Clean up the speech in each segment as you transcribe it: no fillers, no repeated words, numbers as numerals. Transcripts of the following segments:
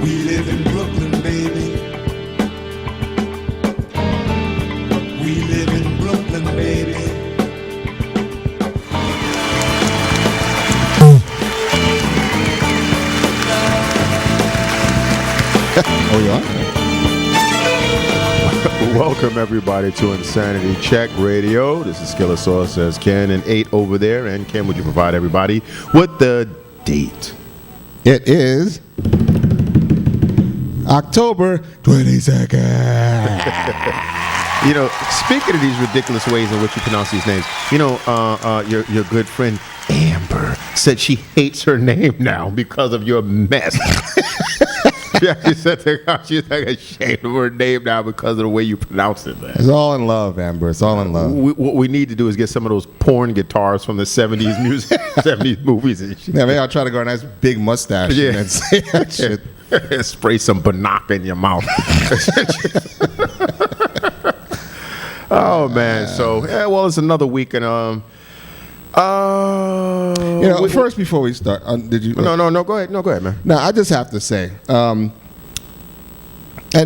We live in Brooklyn, baby. We live in Brooklyn, baby. Oh, yeah? Welcome, everybody, to Insanity Check Radio. This is Skillosaurus, says Ken, and 8 over there. And Ken, would you provide everybody with the date? It is October 22nd. You know, speaking of these ridiculous ways in which you pronounce these names, you know, your good friend Amber said she hates her name now because of your mess. Yeah, she said she's like ashamed of her name now because of the way you pronounce it, man. It's all in love, Amber. It's all in love. What we need to do is get some of those porn guitars from the 70s music, 70s movies and shit. Yeah, maybe I'll try to grow a nice big mustache and then say that shit. Spray some Banaka in your mouth. Oh, man. So, yeah, well, it's another week. And, first, before we start, did you? No, go ahead. No, go ahead, man. No, I just have to say, and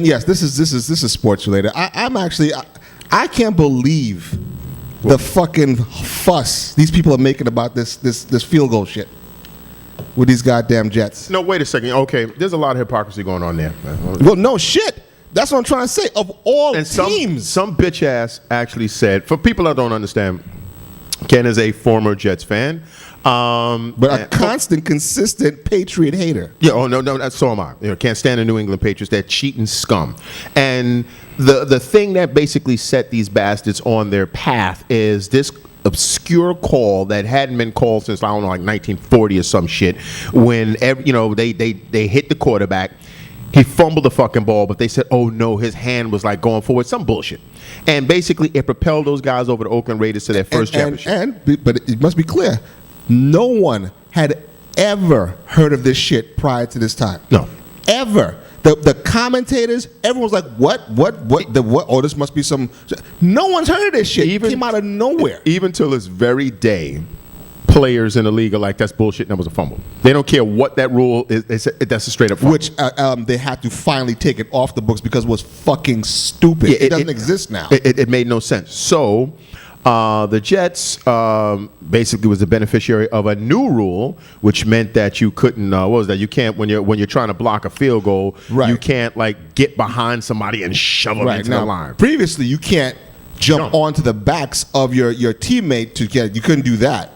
yes, this is sports related. I can't believe the fucking fuss these people are making about this field goal shit with these goddamn Jets. No, wait a second. Okay, there's a lot of hypocrisy going on there, man. Well, no shit. That's what I'm trying to say. Of all and teams, some bitch ass actually said. For people that don't understand, Ken is a former Jets fan. But a constant, consistent Patriot hater. Yeah, no, so am I. You know, can't stand the New England Patriots. They're cheating scum. And the thing that basically set these bastards on their path is this obscure call that hadn't been called since, I don't know, like 1940 or some shit, when they hit the quarterback. He fumbled the fucking ball, but they said, oh no, his hand was like going forward. Some bullshit. And basically, it propelled those guys over the Oakland Raiders to their first championship. But it must be clear, no one had ever heard of this shit prior to this time. No. Ever. The commentators, everyone was like, what? Oh, this must be some. No one's heard of this shit. It came out of nowhere. Even till this very day, players in the league are like, that's bullshit, and that was a fumble. They don't care what that rule is. That's a straight up fumble. Which they had to finally take it off the books because it was fucking stupid. Yeah, it doesn't exist now. It made no sense. So the Jets basically was the beneficiary of a new rule, which meant that you couldn't. What was that? You can't when you're trying to block a field goal. Right. You can't like get behind somebody and shove them into the line. Previously, you can't jump onto the backs of your teammate to get. You couldn't do that.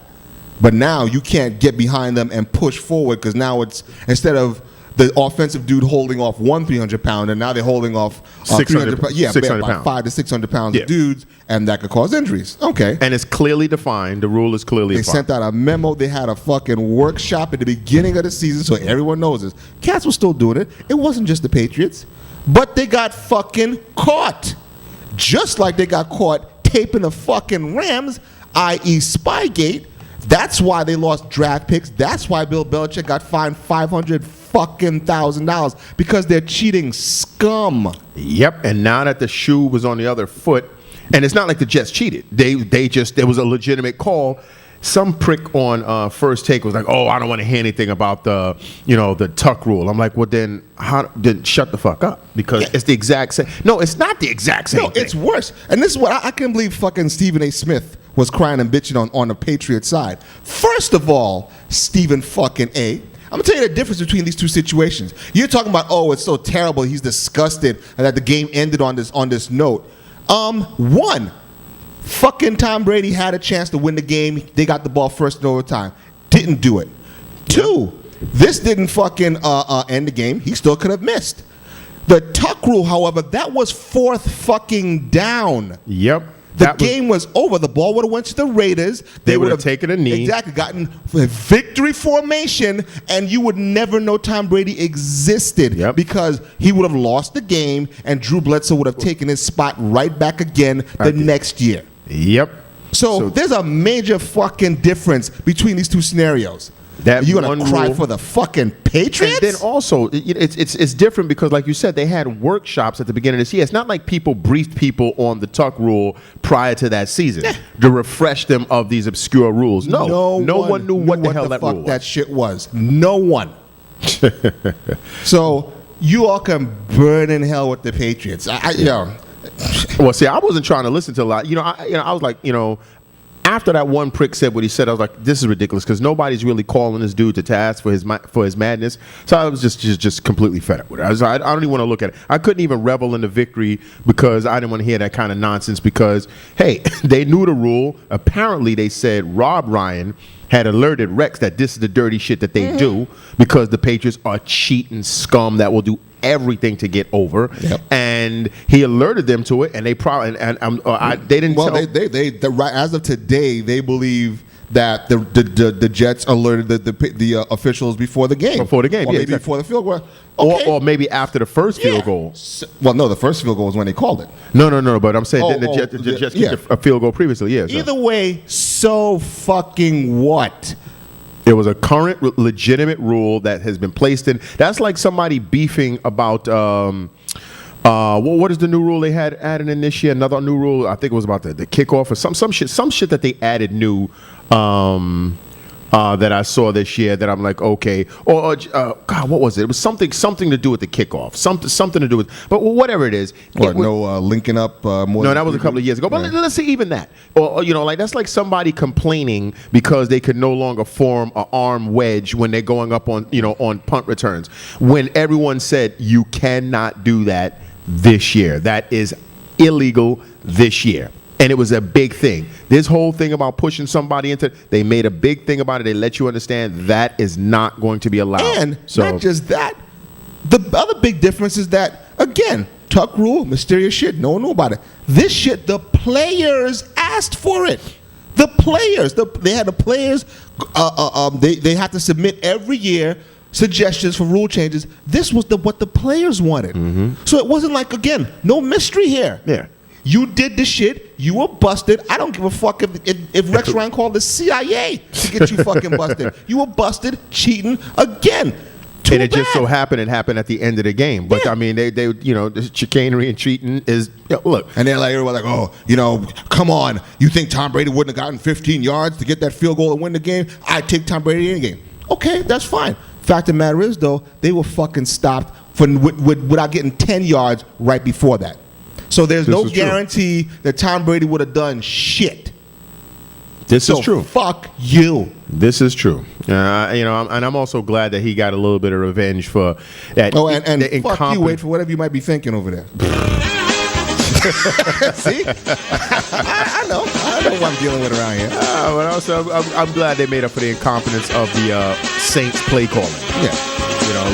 But now you can't get behind them and push forward because now it's instead of the offensive dude holding off 300 pounder, now they're holding off 600 pounds. Yeah, 600 about pounds. 500 to 600 pounds of dudes, and that could cause injuries. Okay. And it's clearly defined. The rule is clearly defined. They sent out a memo. They had a fucking workshop at the beginning of the season so everyone knows this. Cats were still doing it. It wasn't just the Patriots. But they got fucking caught. Just like they got caught taping the fucking Rams, i.e. Spygate. That's why they lost draft picks. That's why Bill Belichick got fined $500,000 because they're cheating scum. Yep. And now that the shoe was on the other foot, and it's not like the Jets cheated. They just there was a legitimate call. Some prick on First Take was like, "Oh, I don't want to hear anything about the tuck rule." I'm like, "Well, then shut the fuck up because it's the exact same." No, it's not the exact same. No, it's worse. And this is what I can't believe. Fucking Stephen A. Smith was crying and bitching on the Patriot side. First of all, Stephen fucking A. I'm gonna tell you the difference between these two situations. You're talking about, oh, it's so terrible. He's disgusted that the game ended on this note. One. Fucking Tom Brady had a chance to win the game. They got the ball first in overtime. Didn't do it. Two, this didn't fucking end the game. He still could have missed. The tuck rule, however, that was fourth fucking down. Yep. The game was over. The ball would have went to the Raiders. They would have taken a knee. Exactly. Gotten victory formation, and you would never know Tom Brady existed because he would have lost the game, and Drew Bledsoe would have taken his spot right back again the next year. Yep. So there's a major fucking difference between these two scenarios. You're going to cry for the fucking Patriots? And then also, it's different because, like you said, they had workshops at the beginning of this year. It's not like people briefed people on the tuck rule prior to that season to refresh them of these obscure rules. No one knew what the hell that rule was. That shit was. No one. So you all can burn in hell with the Patriots. Well, see, I wasn't trying to listen to a lot. I was like, after that one prick said what he said, I was like, this is ridiculous because nobody's really calling this dude to task for his madness. So I was just completely fed up with it. I don't even want to look at it. I couldn't even revel in the victory because I didn't want to hear that kind of nonsense because, hey, they knew the rule. Apparently, they said Rob Ryan had alerted Rex that this is the dirty shit that they do because the Patriots are cheating scum that will do everything to get over, and he alerted them to it, and they probably they didn't. Well, right as of today, they believe that the Jets alerted the officials before the game. Before the game, or yeah, maybe exactly. before the field goal. Okay. Or maybe after the first field goal. Well, no, the first field goal was when they called it. No. But I'm saying the Jets kicked a field goal previously. Yeah. Either way, so fucking what? It was a current legitimate rule that has been placed in. That's like somebody beefing about what is the new rule they had added in this year? Another new rule. I think it was about the kickoff or some shit that they added new. That I saw this year that I'm like, okay, or God, what was it? It was something to do with the kickoff, something to do with, but whatever it is. Linking up more. No, that was a couple of years ago. But let's see, even that, or like that's like somebody complaining because they could no longer form an arm wedge when they're going up on on punt returns. When everyone said you cannot do that this year, that is illegal this year. And it was a big thing. This whole thing about pushing somebody they made a big thing about it. They let you understand that is not going to be allowed. And not just that, the other big difference is that, again, tuck rule, mysterious shit, no one knew about it. This shit, the players asked for it. The players, they had the players, they had to submit every year suggestions for rule changes. This was what the players wanted. Mm-hmm. So it wasn't like, again, no mystery here. Yeah. You did the shit. You were busted. I don't give a fuck if Rex Ryan called the CIA to get you fucking busted. You were busted, cheating again. And it just so happened it happened at the end of the game. But I mean, they the chicanery and cheating is look. And they're like, everybody like, come on. You think Tom Brady wouldn't have gotten 15 yards to get that field goal and win the game? I'd take Tom Brady in the game. Okay, that's fine. Fact of the matter is, though, they were fucking stopped without getting 10 yards right before that. So there's no guarantee that Tom Brady would have done shit. This is true. Fuck you. This is true. And I'm also glad that he got a little bit of revenge for that. Oh, and fuck you, wait for whatever you might be thinking over there. See? I know what I'm dealing with around here. But also, I'm glad they made up for the incompetence of the Saints play calling. Yeah.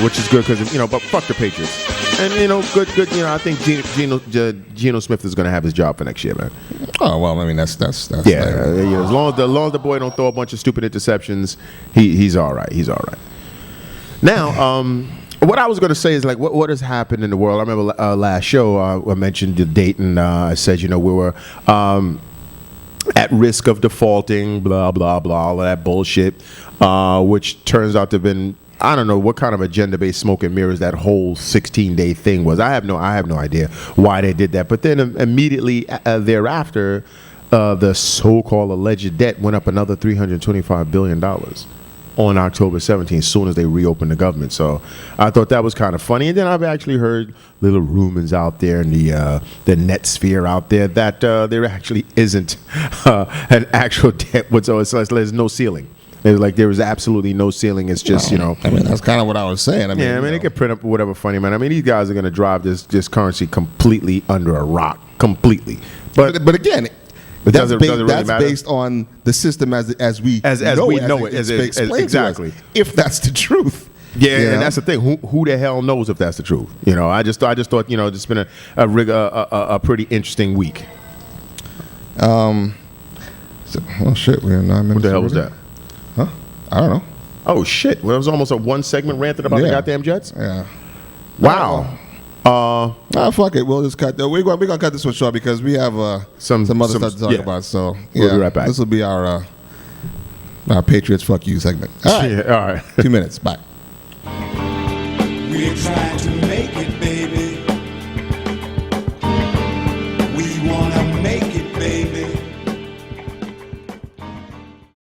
Which is good because but fuck the Patriots. And good. I think Geno Smith is going to have his job for next year, man. Oh well, I mean that's yeah. As long as the boy don't throw a bunch of stupid interceptions, he's all right. He's all right. Now, what I was going to say is like what has happened in the world. I remember last show I mentioned the date, and I said we were at risk of defaulting, blah blah blah, all of that bullshit, which turns out to have been. I don't know what kind of agenda-based smoke and mirrors that whole 16-day thing was. I have no idea why they did that. But then immediately thereafter, the so-called alleged debt went up another $325 billion on October 17th, as soon as they reopened the government. So I thought that was kind of funny. And then I've actually heard little rumors out there in the net sphere out there that there actually isn't an actual debt whatsoever. So there's no ceiling. There was absolutely no ceiling. It's just, I mean, that's kind of what I was saying. They could print up whatever funny, man. I mean, these guys are going to drive this currency completely under a rock. Completely. But again, that's based on the system as we know it. Exactly. If that's the truth. Yeah, and that's the thing. Who the hell knows if that's the truth? I just thought, it's been a pretty interesting week. Oh, shit. We're 9 minutes. What the hell was that? Huh? I don't know. Oh shit! Well, it was almost a one-segment ranting about the goddamn Jets. Yeah. Wow. Fuck it. We'll just cut. We're gonna cut this one short because we have some other stuff to talk about. So we'll be right back. This will be our Patriots fuck you segment. All right. All right. 2 minutes. Bye. We're trying to make it.